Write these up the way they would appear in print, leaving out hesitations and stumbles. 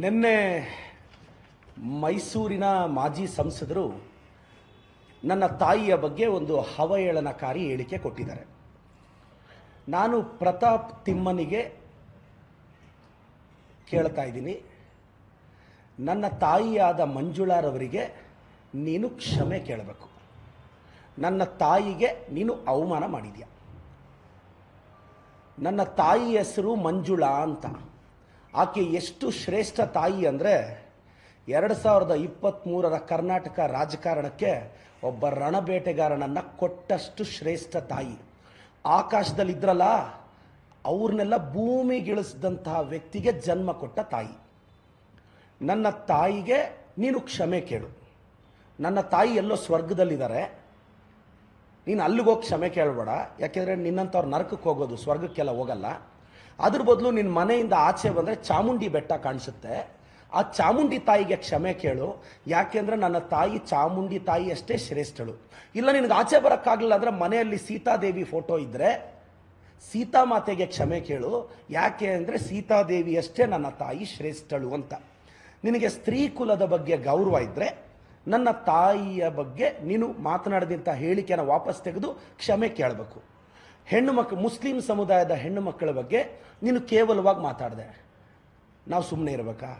ನಿನ್ನೆ ಮೈಸೂರಿನ ಮಾಜಿ ಸಂಸದರು ನನ್ನ ತಾಯಿಯ ಬಗ್ಗೆ ಒಂದು ಅವಹೇಳನಕಾರಿ ಹೇಳಿಕೆ ಕೊಟ್ಟಿದ್ದಾರೆ. ನಾನು ಪ್ರತಾಪ್ ತಿಮ್ಮನಿಗೆ ಕೇಳ್ತಾ ಇದ್ದೀನಿ, ನನ್ನ ತಾಯಿಯಾದ ಮಂಜುಳಾರವರಿಗೆ ನೀನು ಕ್ಷಮೆ ಕೇಳಬೇಕು. ನನ್ನ ತಾಯಿಗೆ ನೀನು ಅವಮಾನ ಮಾಡಿದ್ಯಾ. ನನ್ನ ತಾಯಿ ಹೆಸರು ಮಂಜುಳಾ ಅಂತ. ಆಕೆ ಎಷ್ಟು ಶ್ರೇಷ್ಠ ತಾಯಿ ಅಂದರೆ 2023ರ ಕರ್ನಾಟಕ ರಾಜಕಾರಣಕ್ಕೆ ಒಬ್ಬ ರಣಬೇಟೆಗಾರನನ್ನು ಕೊಟ್ಟಷ್ಟು ಶ್ರೇಷ್ಠ ತಾಯಿ. ಆಕಾಶದಲ್ಲಿದ್ರಲ್ಲ ಅವ್ರನ್ನೆಲ್ಲ ಭೂಮಿಗಿಳಿಸಿದಂತಹ ವ್ಯಕ್ತಿಗೆ ಜನ್ಮ ಕೊಟ್ಟ ತಾಯಿ. ನನ್ನ ತಾಯಿಗೆ ನೀನು ಕ್ಷಮೆ ಕೇಳು. ನನ್ನ ತಾಯಿ ಎಲ್ಲೋ ಸ್ವರ್ಗದಲ್ಲಿದ್ದಾರೆ, ನೀನು ಅಲ್ಲಿಗೋಗಿ ಕ್ಷಮೆ ಕೇಳಬೇಡ. ಯಾಕೆಂದರೆ ನಿನ್ನಂಥವ್ರು ನರಕಕ್ಕೆ ಹೋಗೋದು, ಸ್ವರ್ಗಕ್ಕೆಲ್ಲ ಹೋಗಲ್ಲ. ಅದ್ರ ಬದಲು ನಿನ್ನ ಮನೆಯಿಂದ ಆಚೆ ಬಂದರೆ ಚಾಮುಂಡಿ ಬೆಟ್ಟ ಕಾಣಿಸುತ್ತೆ, ಆ ಚಾಮುಂಡಿ ತಾಯಿಗೆ ಕ್ಷಮೆ ಕೇಳು. ಯಾಕೆಂದರೆ ನನ್ನ ತಾಯಿ ಚಾಮುಂಡಿ ತಾಯಿ ಅಷ್ಟೇ ಶ್ರೇಷ್ಠಳು. ಇಲ್ಲ ನಿನಗೆ ಆಚೆ ಬರೋಕ್ಕಾಗಲಿಲ್ಲ ಅಂದರೆ ಮನೆಯಲ್ಲಿ ಸೀತಾದೇವಿ ಫೋಟೋ ಇದ್ದರೆ ಸೀತಾಮಾತೆಗೆ ಕ್ಷಮೆ ಕೇಳು. ಯಾಕೆ ಅಂದರೆ ಸೀತಾದೇವಿ ಅಷ್ಟೇ ನನ್ನ ತಾಯಿ ಶ್ರೇಷ್ಠಳು ಅಂತ. ನಿನಗೆ ಸ್ತ್ರೀ ಕುಲದ ಬಗ್ಗೆ ಗೌರವ ಇದ್ದರೆ ನನ್ನ ತಾಯಿಯ ಬಗ್ಗೆ ನೀನು ಮಾತನಾಡಿದಂಥ ಹೇಳಿಕೆನ ವಾಪಸ್ ತೆಗೆದು ಕ್ಷಮೆ ಕೇಳಬೇಕು. ಹೆಣ್ಣು ಮಕ್ಕಳು, ಮುಸ್ಲಿಂ ಸಮುದಾಯದ ಹೆಣ್ಣು ಮಕ್ಕಳ ಬಗ್ಗೆ ನೀನು ಕೇವಲವಾಗಿ ಮಾತಾಡಿದೆ, ನಾವು ಸುಮ್ಮನೆ ಇರಬೇಕಾ?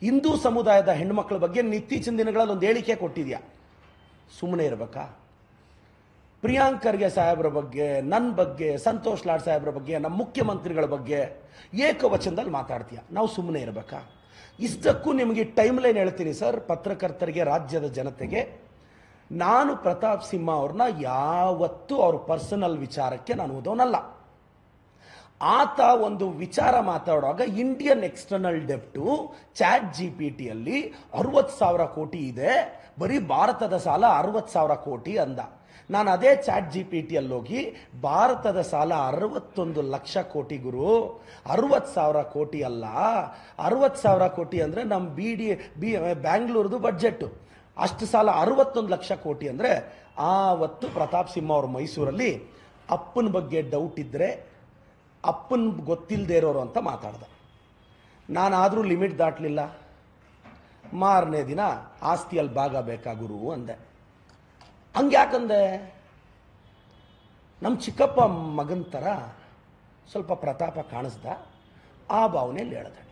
ಹಿಂದೂ ಸಮುದಾಯದ ಹೆಣ್ಣು ಮಕ್ಕಳ ಬಗ್ಗೆ ಇತ್ತೀಚಿನ ದಿನಗಳಲ್ಲಿ ಒಂದು ಹೇಳಿಕೆ ಕೊಟ್ಟಿದ್ಯಾ, ಸುಮ್ಮನೆ ಇರಬೇಕಾ? ಪ್ರಿಯಾಂಕ್ ಖರ್ಗೆ ಸಾಹೇಬ್ರ ಬಗ್ಗೆ, ನನ್ನ ಬಗ್ಗೆ, ಸಂತೋಷ್ ಲಾಡ್ ಸಾಹೇಬ್ರ ಬಗ್ಗೆ, ನಮ್ಮ ಮುಖ್ಯಮಂತ್ರಿಗಳ ಬಗ್ಗೆ ಏಕವಚನದಲ್ಲಿ ಮಾತಾಡ್ತೀಯ, ನಾವು ಸುಮ್ಮನೆ ಇರಬೇಕಾ? ಇಷ್ಟಕ್ಕೂ ನಿಮಗೆ ಟೈಮ್ ಲೈನ್ ಹೇಳ್ತೀನಿ ಸರ್, ಪತ್ರಕರ್ತರಿಗೆ, ರಾಜ್ಯದ ಜನತೆಗೆ. ನಾನು ಪ್ರತಾಪ್ ಸಿಂಹ ಅವ್ರನ್ನ ಯಾವತ್ತೂ ಅವ್ರ ಪರ್ಸನಲ್ ವಿಚಾರಕ್ಕೆ ನಾನು ಓದೋನಲ್ಲ. ಆತ ಒಂದು ವಿಚಾರ ಮಾತಾಡುವಾಗ ಇಂಡಿಯನ್ ಎಕ್ಸ್ಟರ್ನಲ್ ಡೆಪ್ಟು ChatGPTಯಲ್ಲಿ 60,000 ಕೋಟಿ ಇದೆ, ಬರೀ ಭಾರತದ ಸಾಲ 60,000 ಕೋಟಿ ಅಂದ. ನಾನು ಅದೇ ChatGPTಯಲ್ಲಿ ಹೋಗಿ ಭಾರತದ ಸಾಲ 61 ಲಕ್ಷ ಕೋಟಿ ಗುರು, 60,000 ಕೋಟಿ ಅಲ್ಲ. 60,000 ಕೋಟಿ ಅಂದರೆ ನಮ್ಮ ಬ್ಯಾಂಗ್ಳೂರ್ದು ಬಡ್ಜೆಟ್ಟು. ಅಷ್ಟು ಸಾಲ 61 ಲಕ್ಷ ಕೋಟಿ ಅಂದರೆ ಆವತ್ತು ಪ್ರತಾಪ್ ಸಿಂಹ ಅವರು ಮೈಸೂರಲ್ಲಿ ಅಪ್ಪನ ಬಗ್ಗೆ ಡೌಟ್ ಇದ್ದರೆ ಅಪ್ಪನ ಗೊತ್ತಿಲ್ಲದೆ ಇರೋರು ಅಂತ ಮಾತಾಡ್ದ. ನಾನಾದರೂ ಲಿಮಿಟ್ ದಾಟಲಿಲ್ಲ. ಮಾರನೇ ದಿನ ಆಸ್ತಿಯಲ್ಲಿ ಭಾಗ ಬೇಕಾ ಗುರು ಅಂದೆ. ಹಂಗೆ ಯಾಕಂದೆ? ನಮ್ಮ ಚಿಕ್ಕಪ್ಪ ಮಗನ ಥರ ಸ್ವಲ್ಪ ಪ್ರತಾಪ ಕಾಣಿಸ್ದ, ಆ ಭಾವನೆಯಲ್ಲಿ ಹೇಳ್ದೆ.